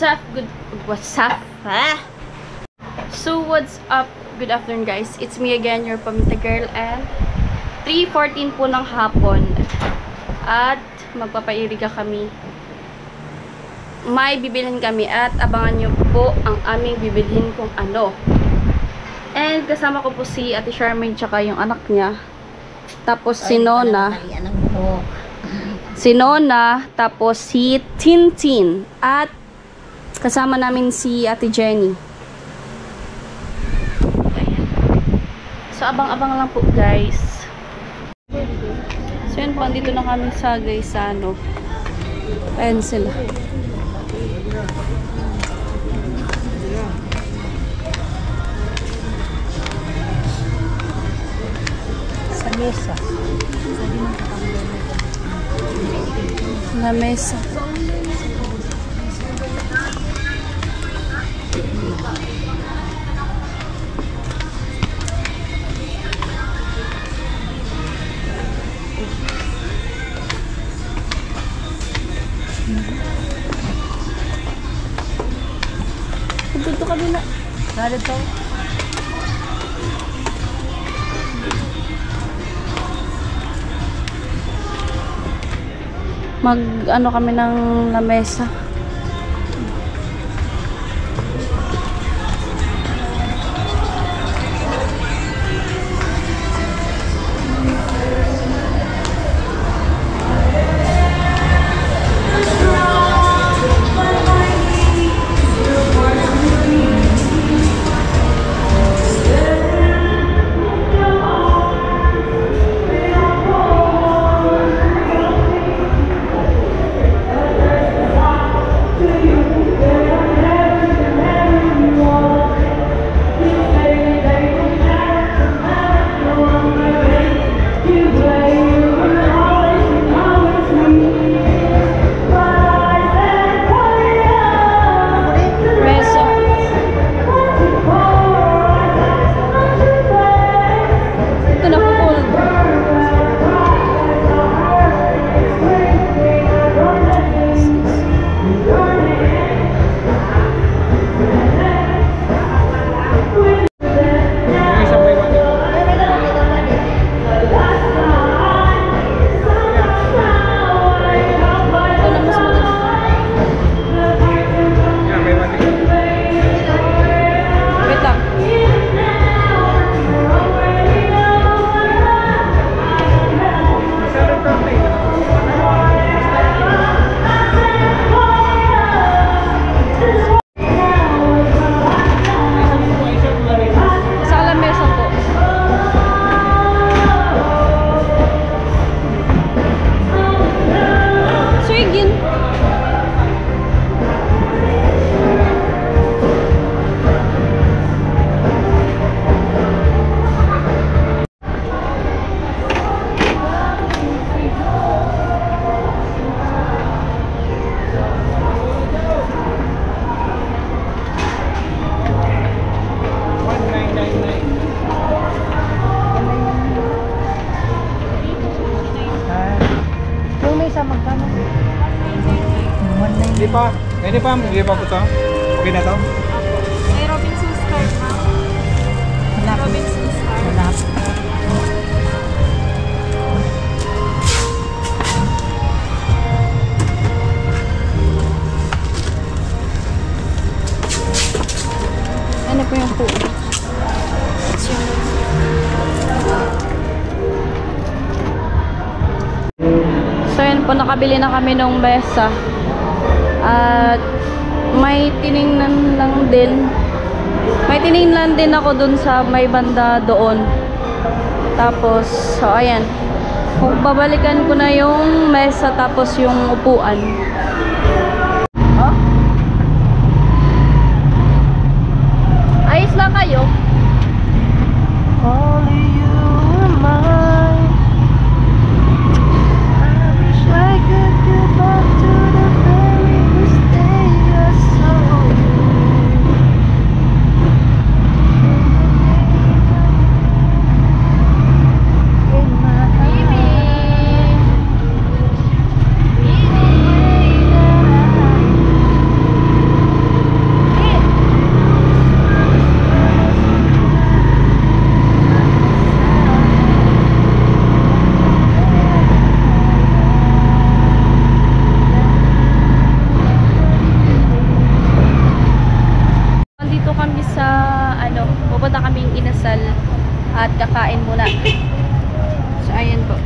What's up? So what's up? Good afternoon guys. It's me again, your Paminta Girl, and 3:14 po ng hapon. At magpapairiga kami. May bibilhin kami at abangan nyo po ang aming bibilhin kung ano. And kasama ko po si Ate Charmaine tsaka yung anak niya. Tapos si Nona. Si Nona, tapos si Tintin. At kasama namin si Ate Jenny. Ayan. So abang-abang lang po guys. So yun po, andito na kami sa Gaisano. Ayan sila. Sa mesa. Na mesa. Dito kabila. Saan ito? Mag-ano kami ng lamesa. Hindi pa po ito? Okay na ito? May Robinson's card, ma'am. Wala. Robinson's card. Wala. Ano po yung food? So yun po, nakabili na kami ng mesa. At may tiningnan lang din. May tiningnan din ako dun sa may banda doon. Tapos, so ayan. Babalikan ko na yung mesa tapos yung upuan. Oh? Ayos lang kayo? Only you are mine. I wish I could go back to the very first day I saw you. In my eyes. So, ayan po.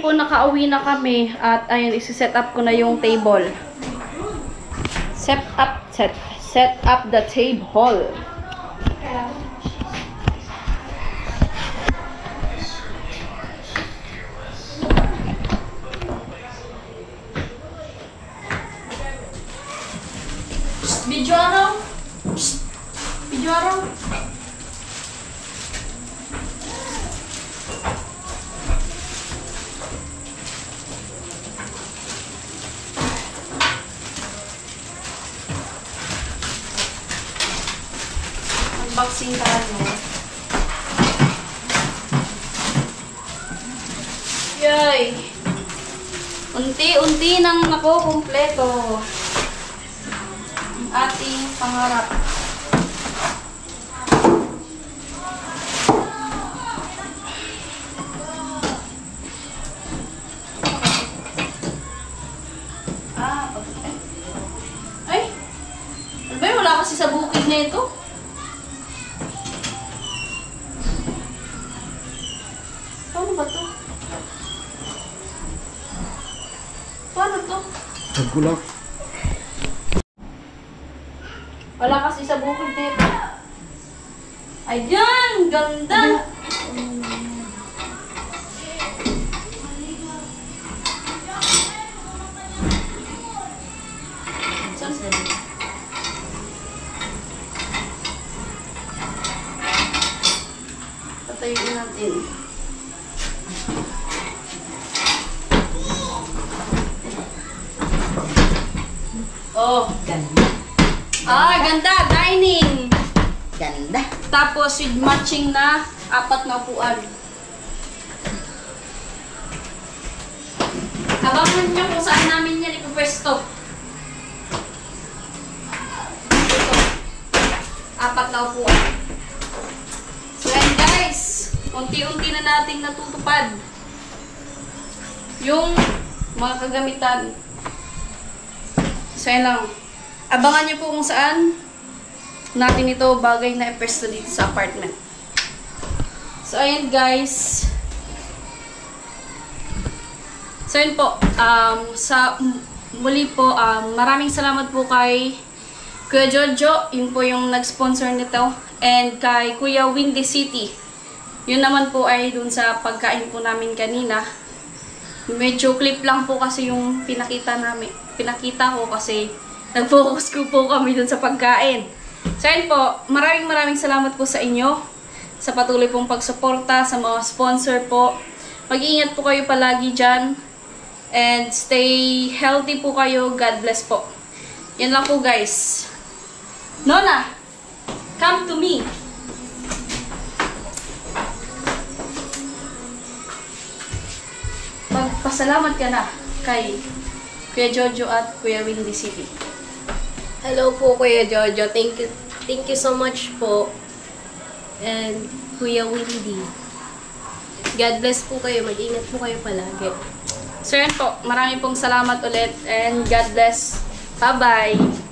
Po, nakauwi na kami at ayun, isi-set up ko na yung table. Set up the table. Video araw. Video araw. Unboxing tayo. Yay! Unti-unti nang nakukumpleto ang ating pangarap. Ay! Ano ba yun? Wala kasi sa bukid na ito. Paano ba to? Paano to? Nagkulak. Wala kasi sa bukid nito. Ayan! Ganda! Patayuin natin. Oh, Ganda. ganda! Dining! Ganda. Tapos with matching na 4 na upuan. Abangan nyo kung saan namin yan ipupwesto. Ito. 4 na upuan. So yan guys, unti-unti na nating natutupad yung mga kagamitan. So yan lang. Abangan nyo po kung saan natin ito bagay na ipwesto dito sa apartment. So ayan guys. So yun po. Muli po, maraming salamat po kay Kuya Jojo. Yun po yung nag-sponsor nito. And kay Kuya Windy City. Yun naman po ay dun sa pagkain po namin kanina. Medyo clip lang po kasi yung pinakita ko kasi nag-focus ko po kami dun sa pagkain. So yun po, maraming salamat po sa inyo sa patuloy pong pagsuporta sa mga sponsor po. Mag-iingat po kayo palagi dyan and stay healthy po kayo. God bless po. Yan lang po guys. Nona, come to me. Magpasalamat ka na kay Kuya Jojo at Kuya Windy City. Hello po, Kuya Jojo. Thank you so much po. And Kuya Windy. God bless po kayo. Mag-ingat po kayo palagi. So yun po, maraming pong salamat ulit and God bless. Bye-bye!